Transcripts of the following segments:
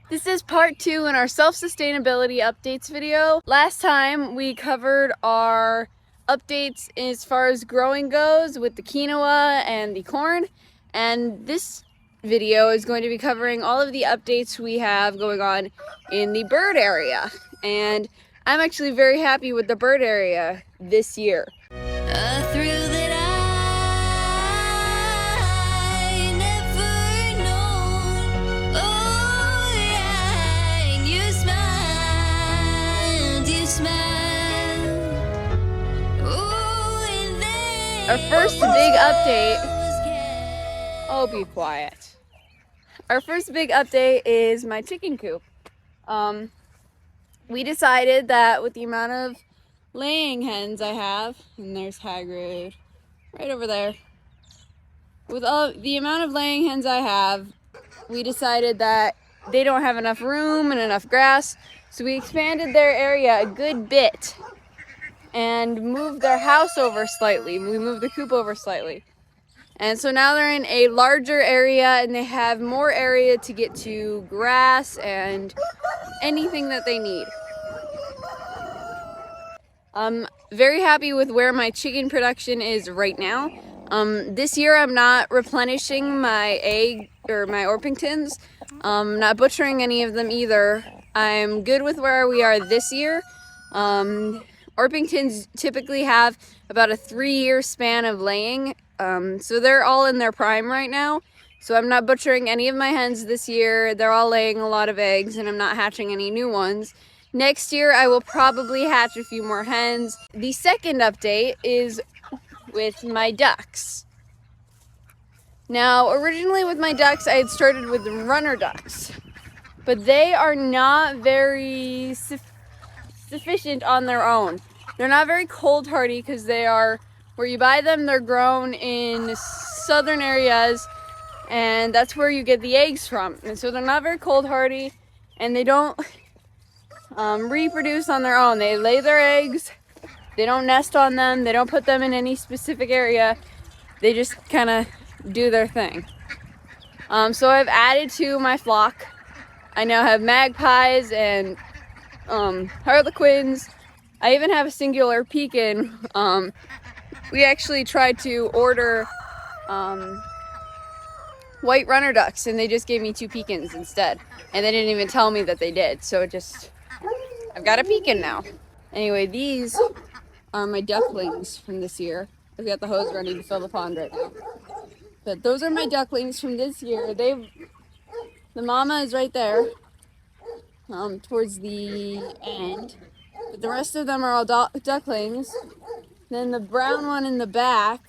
This is part 2 in our self-sustainability updates video. Last time we covered our updates as far as growing goes with the quinoa and the corn, and this video is going to be covering all of the updates we have going on in the bird area. And I'm actually very happy with the bird area this year. Our first big update, oh, be quiet. Our first big update is my chicken coop. We decided that with the amount of laying hens I have, and there's Hagrid right over there. With all the amount of laying hens I have, we decided that they don't have enough room and enough grass, so we expanded their area a good bit and moved their house over slightly. We moved the coop over slightly. And so now they're in a larger area and they have more area to get to grass and anything that they need. I'm very happy with where my chicken production is right now. This year I'm not replenishing my egg or my Orpingtons. Not butchering any of them either. I'm good with where we are this year. Orpingtons typically have about a 3-year span of laying, so they're all in their prime right now. So I'm not butchering any of my hens this year. They're all laying a lot of eggs and I'm not hatching any new ones. Next year I will probably hatch a few more hens. The second update is with my ducks. Now originally with my ducks I had started with the runner ducks, but they are not very sufficient on their own. They're not very cold hardy because they are, where you buy them, they're grown in southern areas and that's where you get the eggs from. And so they're not very cold hardy and they don't reproduce on their own. They lay their eggs, they don't nest on them, they don't put them in any specific area. They just kind of do their thing. So I've added to my flock. I now have magpies and harlequins. I even have a singular pekin. We actually tried to order white runner ducks and they just gave me 2 pekins instead, and they didn't even tell me that they did, so I've got a pekin now. Anyway, these are my ducklings from this year. I've got the hose running to fill the pond right now, but those are my ducklings from this year. The mama is right there towards the end, but the rest of them are all ducklings. Then the brown one in the back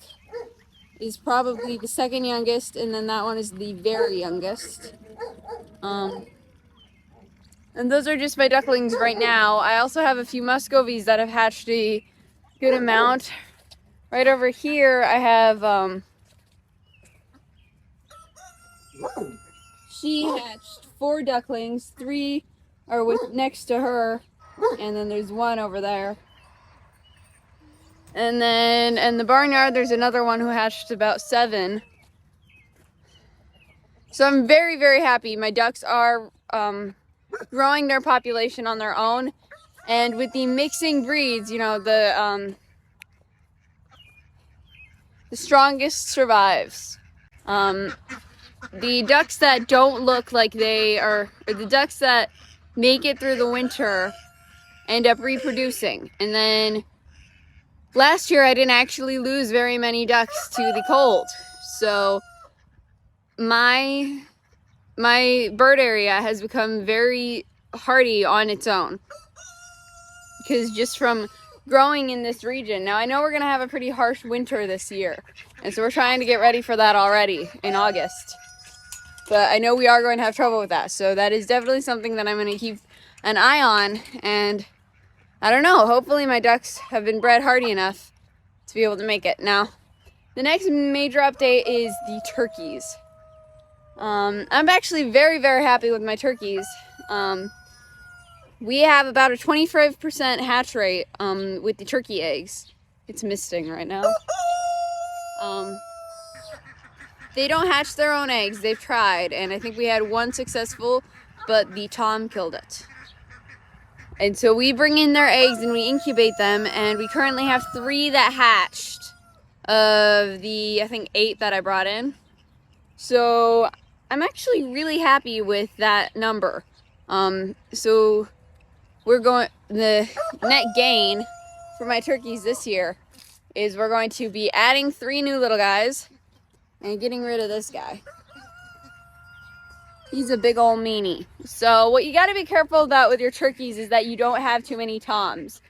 is probably the second youngest, and then that one is the very youngest. And those are just my ducklings right now. I also have a few Muscovies that have hatched a good amount. Right over here I have she hatched 4 ducklings. 3 are next to her, and then there's 1 over there. And then in the barnyard there's another one who hatched about 7. So I'm very, very happy. My ducks are growing their population on their own, and with the mixing breeds, you know, the strongest survives. The ducks that don't look like they are, or the ducks that make it through the winter, end up reproducing. And then last year I didn't actually lose very many ducks to the cold, so my bird area has become very hardy on its own, because just from growing in this region. Now I know we're gonna have a pretty harsh winter this year, and so we're trying to get ready for that already in August. But I know we are going to have trouble with that, so that is definitely something that I'm going to keep an eye on. And I don't know, hopefully my ducks have been bred hardy enough to be able to make it. Now, the next major update is the turkeys. I'm actually very, very happy with my turkeys. We have about a 25% hatch rate with the turkey eggs. It's misting right now. They don't hatch their own eggs. They've tried, and I think we had 1 successful but the tom killed it. And so we bring in their eggs and we incubate them, and we currently have 3 that hatched of the, I think, 8 that I brought in. So I'm actually really happy with that number. So we're going, the net gain for my turkeys this year is we're going to be adding 3 new little guys and getting rid of this guy. He's a big old meanie. So what you got to be careful about with your turkeys is that you don't have too many toms.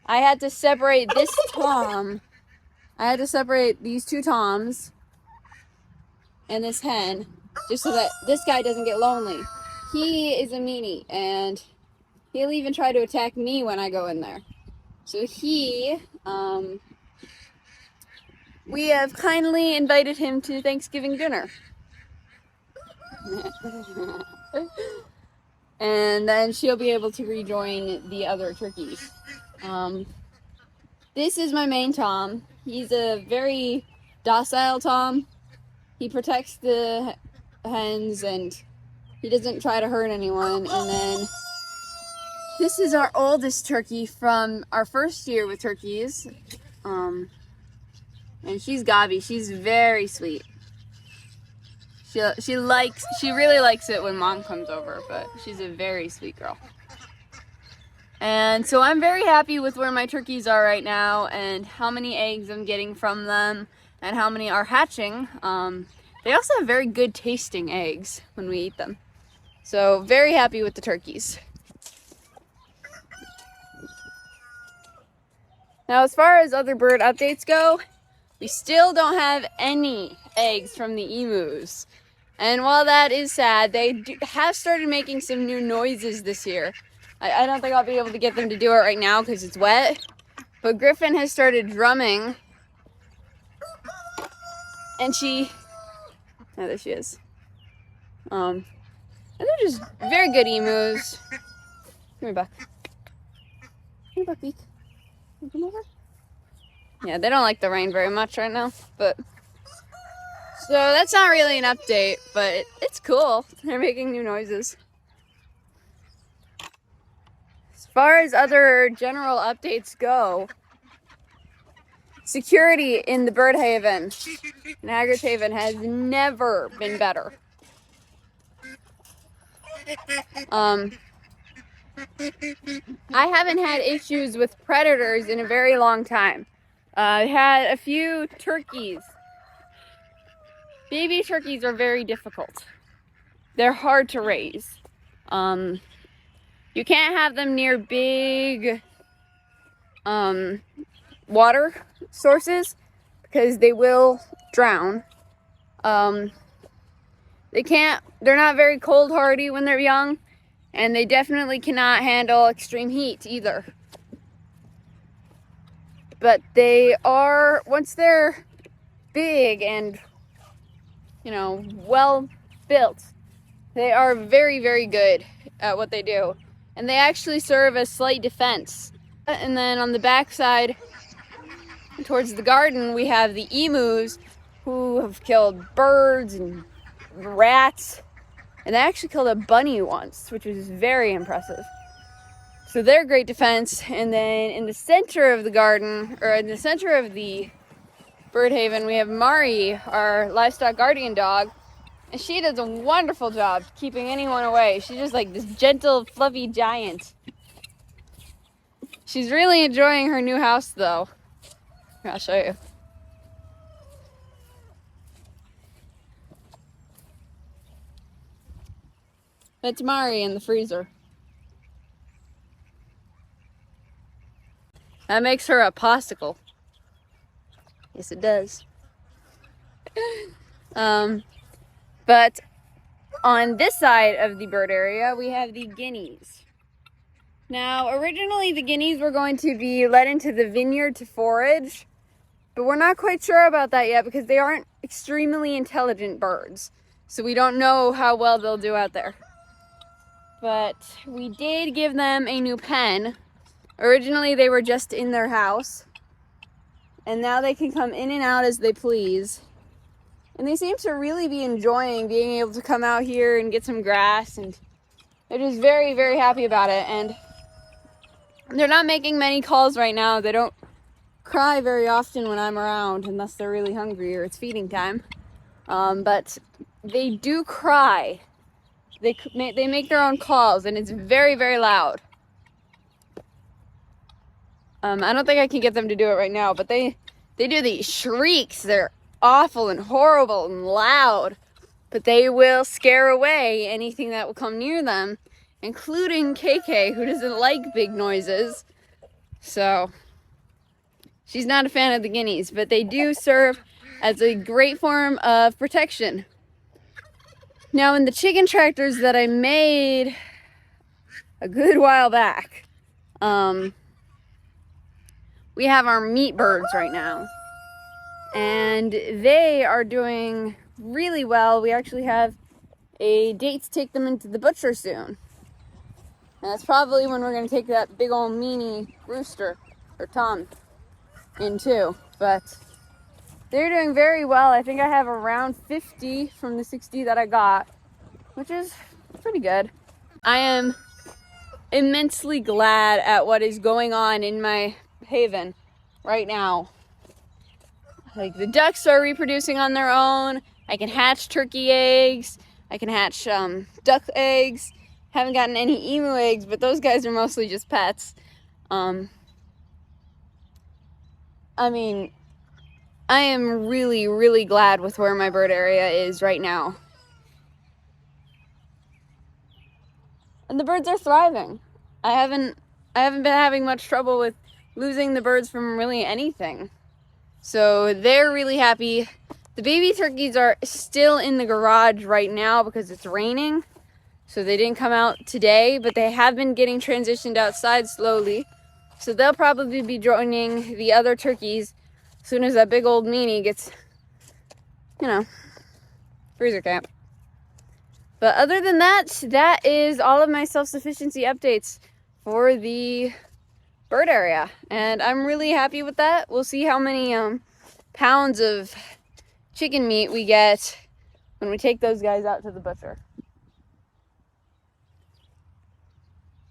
I had to separate this tom. I had to separate these 2 toms and this hen just so that this guy doesn't get lonely. He is a meanie and he'll even try to attack me when I go in there. So we have kindly invited him to Thanksgiving dinner. And then she'll be able to rejoin the other turkeys. This is my main tom. He's a very docile tom. He protects the hens and he doesn't try to hurt anyone. And then this is our oldest turkey from our first year with turkeys. And she's Gabi. She's very sweet. She really likes it when mom comes over, but she's a very sweet girl. And so I'm very happy with where my turkeys are right now and how many eggs I'm getting from them and how many are hatching. They also have very good tasting eggs when we eat them. So very happy with the turkeys. Now as far as other bird updates go, we still don't have any eggs from the emus. And while that is sad, they have started making some new noises this year. I don't think I'll be able to get them to do it right now because it's wet. But Griffin has started drumming. And oh, there she is. And they're just very good emus. Come here, Buck. Come here, Buck-beak. Come over. Yeah, they don't like the rain very much right now, but so that's not really an update, but it's cool. They're making new noises. As far as other general updates go, security in the bird haven, in Hagrid's Haven, has never been better. I haven't had issues with predators in a very long time. I had a few turkeys. Baby turkeys are very difficult. They're hard to raise. You can't have them near big water sources because they will drown. They're not very cold hardy when they're young, and they definitely cannot handle extreme heat either. But they are, once they're big and, well built, they are very, very good at what they do. And they actually serve as slight defense. And then on the back side, towards the garden, we have the emus who have killed birds and rats. And they actually killed a bunny once, which was very impressive. So they're great defense. And then in the center of the garden, or in the center of the bird haven, we have Mari, our livestock guardian dog. And she does a wonderful job keeping anyone away. She's just like this gentle, fluffy giant. She's really enjoying her new house, though. Here, I'll show you. That's Mari in the freezer. That makes her a popsicle. Yes, it does. But on this side of the bird area, we have the Guineas. Now, originally the Guineas were going to be let into the vineyard to forage, but we're not quite sure about that yet because they aren't extremely intelligent birds. So we don't know how well they'll do out there. But we did give them a new pen. Originally they were just in their house, and now they can come in and out as they please. And they seem to really be enjoying being able to come out here and get some grass and they're just very, very happy about it. And they're not making many calls right now. They don't cry very often when I'm around unless they're really hungry or it's feeding time. But they do cry. They make their own calls, and it's very, very loud. I don't think I can get them to do it right now, but they do these shrieks. They're awful and horrible and loud, but they will scare away anything that will come near them, including KK, who doesn't like big noises. So she's not a fan of the guineas, but they do serve as a great form of protection. Now, in the chicken tractors that I made a good while back, we have our meat birds right now, and they are doing really well. We actually have a date to take them into the butcher soon, and that's probably when we're going to take that big old meanie rooster, or Tom, in too. But they're doing very well. I think I have around 50 from the 60 that I got, which is pretty good. I am immensely glad at what is going on in my haven right now. Like, the ducks are reproducing on their own. I can hatch turkey eggs. I can hatch duck eggs. Haven't gotten any emu eggs, but those guys are mostly just pets. I mean, I am really, really glad with where my bird area is right now. And the birds are thriving. I haven't been having much trouble with losing the birds from really anything. So they're really happy. The baby turkeys are still in the garage right now because it's raining. So they didn't come out today, but they have been getting transitioned outside slowly. So they'll probably be joining the other turkeys as soon as that big old meanie gets, freezer camp. But other than that, that is all of my self-sufficiency updates for the bird area. And I'm really happy with that. We'll see how many pounds of chicken meat we get when we take those guys out to the butcher.